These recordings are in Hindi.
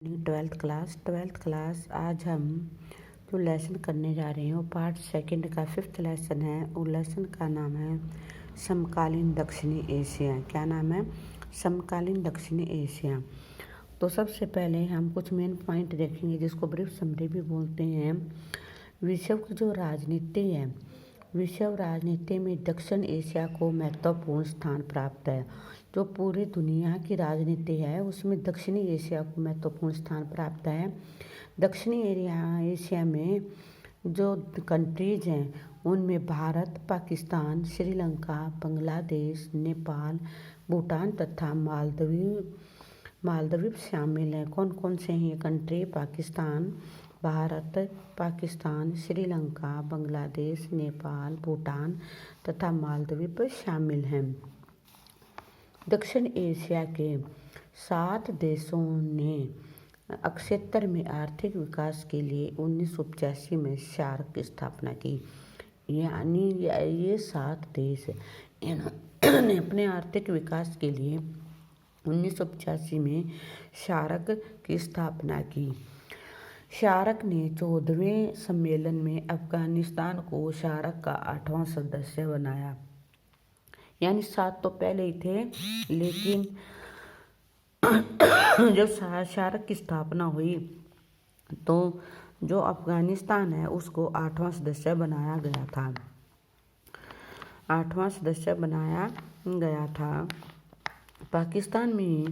ट्वेल्थ क्लास आज हम जो लेसन करने जा रहे हैं वो पार्ट सेकंड का 5th लेसन है। वो लेसन का नाम है समकालीन दक्षिणी एशिया। क्या नाम है? समकालीन दक्षिणी एशिया। तो सबसे पहले हम कुछ मेन पॉइंट देखेंगे जिसको ब्रीफ समरी भी बोलते हैं। विश्व की जो राजनीति है, विश्व राजनीति में दक्षिण एशिया को महत्वपूर्ण स्थान प्राप्त है। जो पूरी दुनिया की राजनीति है उसमें दक्षिणी एशिया को महत्वपूर्ण स्थान प्राप्त है। दक्षिणी एशिया में जो कंट्रीज हैं उनमें भारत, पाकिस्तान, श्रीलंका, बांग्लादेश, नेपाल, भूटान तथा मालदीव शामिल हैं। कौन कौन से हैं ये कंट्री? पाकिस्तान, श्रीलंका, बांग्लादेश, नेपाल, भूटान तथा मालदीव शामिल हैं। दक्षिण एशिया के 7 देशों ने क्षेत्र में आर्थिक विकास के लिए 1985 में सार्क की स्थापना की। यानी ये 7 देश इन्होंने अपने आर्थिक विकास के लिए 1985 में सार्क की स्थापना की। सार्क ने 14वें सम्मेलन में अफगानिस्तान को सार्क का 8वां सदस्य बनाया। यानी 7 तो पहले ही थे, लेकिन जब सार्क की स्थापना हुई तो जो अफगानिस्तान है उसको 8वां सदस्य बनाया गया था। 8वां सदस्य बनाया गया था। पाकिस्तान में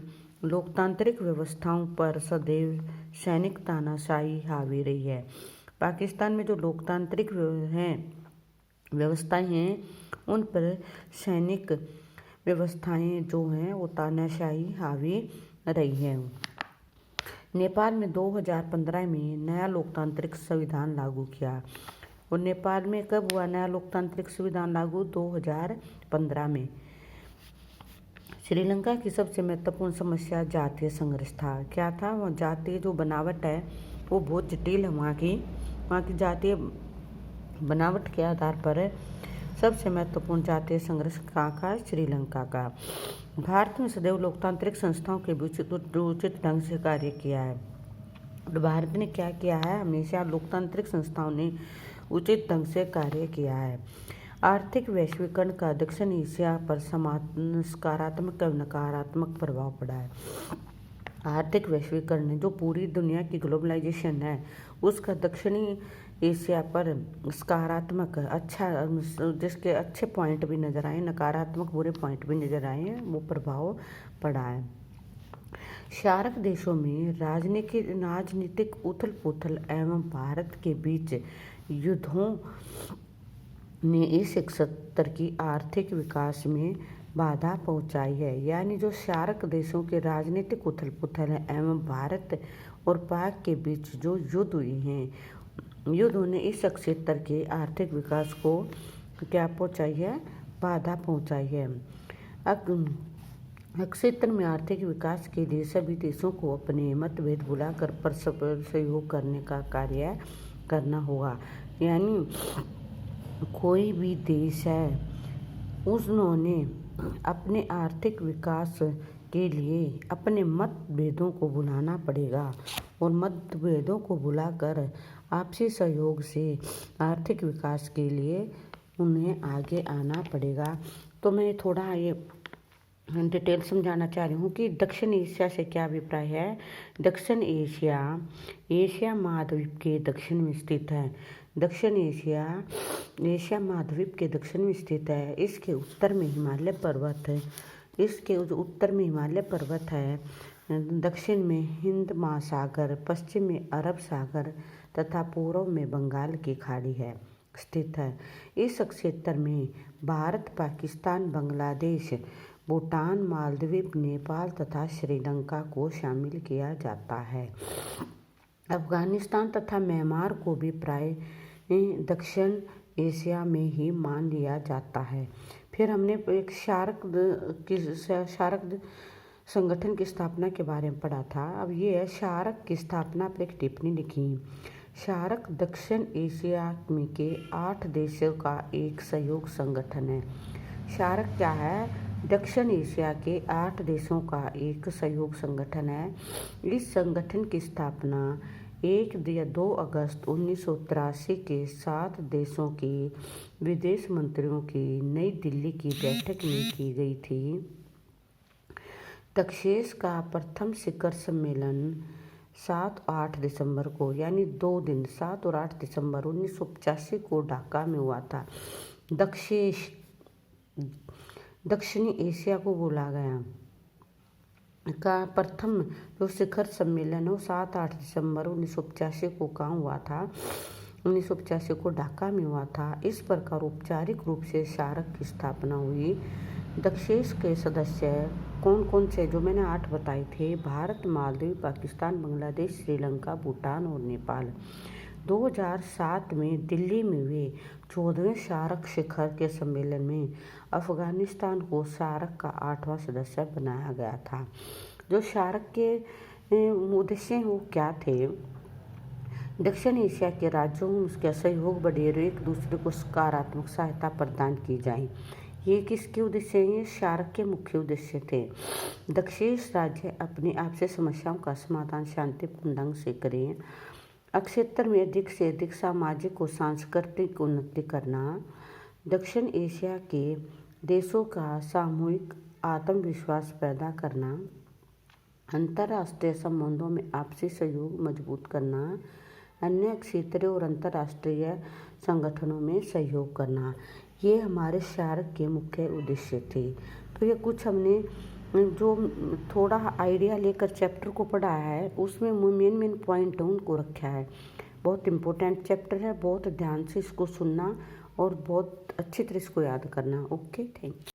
लोकतांत्रिक व्यवस्थाओं पर सदैव सैनिक तानाशाही हावी रही है। पाकिस्तान में जो लोकतांत्रिक व्यवस्थाएं हैं उन पर सैनिक व्यवस्थाएं जो हैं वो तानाशाही हावी रही है। नेपाल में 2015 में नया लोकतांत्रिक संविधान लागू किया। और नेपाल में कब हुआ नया लोकतांत्रिक संविधान लागू? 2015 में। श्रीलंका की सबसे महत्वपूर्ण समस्या जातीय संघर्ष था। क्या था? वह जातीय जो बनावट है वो बहुत जटिल है। वहाँ की जातीय बनावट के आधार पर सबसे महत्वपूर्ण जातीय संघर्ष का श्रीलंका का। भारत में सदैव लोकतांत्रिक संस्थाओं के बीच उचित ढंग से कार्य किया है। और भारत ने क्या किया है? हमेशा लोकतांत्रिक संस्थाओं ने उचित ढंग से कार्य किया है। आर्थिक वैश्वीकरण का दक्षिण एशिया पर सकारात्मक और नकारात्मक प्रभाव पड़ा है। आर्थिक वैश्वीकरण जो पूरी दुनिया की ग्लोबलाइजेशन है उसका दक्षिणी एशिया पर सकारात्मक अच्छा, जिसके अच्छे पॉइंट भी नज़र आए, नकारात्मक बुरे पॉइंट भी नज़र आए, वो प्रभाव पड़ा है। सार्क देशों में राजनीतिक उथल पुथल एवं भारत के बीच युद्धों ने इस क्षेत्र की आर्थिक विकास में बाधा पहुंचाई है। यानी जो सार्क देशों के राजनीतिक उथल पुथल है एवं भारत और पाक के बीच जो युद्ध हुए हैं, युद्धों ने इस क्षेत्र के आर्थिक विकास को क्या पहुंचाई है? बाधा पहुंचाई है। क्षेत्र में आर्थिक विकास के लिए सभी देशों को अपने मतभेद भुलाकर परस्पर सहयोग करने का कार्य करना होगा। यानी कोई भी देश है उन्होंने अपने आर्थिक विकास के लिए अपने मतभेदों को भुलाना पड़ेगा और मतभेदों को भुलाकर आपसी सहयोग से आर्थिक विकास के लिए उन्हें आगे आना पड़ेगा। तो मैं थोड़ा ये डिटेल समझाना चाह रही हूँ कि दक्षिण एशिया से क्या अभिप्राय है। दक्षिण एशिया महाद्वीप के दक्षिण में स्थित है। दक्षिण एशिया महाद्वीप के दक्षिण में स्थित है। इसके उत्तर में हिमालय पर्वत है। दक्षिण में हिंद महासागर, पश्चिम में अरब सागर तथा पूर्व में बंगाल की खाड़ी है स्थित है। इस क्षेत्र में भारत, पाकिस्तान, बांग्लादेश, भूटान, मालदीव, नेपाल तथा श्रीलंका को शामिल किया जाता है। अफगानिस्तान तथा म्यांमार को भी प्राय दक्षिण एशिया में ही मान लिया जाता है। फिर हमने एक सार्क संगठन की स्थापना के बारे में पढ़ा था। अब ये है सार्क की स्थापना पर एक टिप्पणी लिखी। सार्क दक्षिण एशिया के 8 देशों का एक सहयोग संगठन है। सार्क क्या है? दक्षिण एशिया के 8 देशों का एक सहयोग संगठन है। इस संगठन की स्थापना 1 या 2 अगस्त 1983 के 7 देशों के विदेश मंत्रियों की नई दिल्ली की बैठक में की गई थी। दक्षेस का प्रथम शिखर सम्मेलन 7 और 8 दिसंबर को, यानी 2 दिन 7 और 8 दिसंबर 1985 को ढाका में हुआ था। दक्षिणी एशिया को बोला गया का प्रथम जो शिखर सम्मेलन हो 7-8 दिसंबर 1985 को कहाँ हुआ था? 1985 को ढाका में हुआ था। इस प्रकार औपचारिक रूप से सार्क की स्थापना हुई। दक्षेस के सदस्य कौन कौन से, जो मैंने 8 बताए थे: भारत, मालदीव, पाकिस्तान, बांग्लादेश, श्रीलंका, भूटान और नेपाल। 2007 में दिल्ली में हुए 14वें सार्क शिखर के सम्मेलन में अफगानिस्तान को सार्क का 8वां सदस्य बनाया गया था। जो सार्क के उद्देश्य वो क्या थे? दक्षिण एशिया के राज्यों में उसका सहयोग बढ़े और एक दूसरे को सकारात्मक सहायता प्रदान की जाए। ये किसके उद्देश्य हैं? ये सार्क के मुख्य उद्देश्य थे। दक्षेस राज्य अपनी आपसी समस्याओं का समाधान शांतिपूर्ण ढंग से करें। क्षेत्र में अधिक से अधिक सामाजिक और सांस्कृतिक उन्नति करना। दक्षिण एशिया के देशों का सामूहिक आत्मविश्वास पैदा करना। अंतर्राष्ट्रीय संबंधों में आपसी सहयोग मजबूत करना। अन्य क्षेत्रीय और अंतर्राष्ट्रीय संगठनों में सहयोग करना। ये हमारे सार्क के मुख्य उद्देश्य थे। तो ये कुछ हमने जो थोड़ा आइडिया लेकर चैप्टर को पढ़ाया है, उसमें मेन पॉइंट उनको रखा है। बहुत इम्पोर्टेंट चैप्टर है, बहुत ध्यान से इसको सुनना और बहुत अच्छी तरह इसको याद करना। Okay, thank you.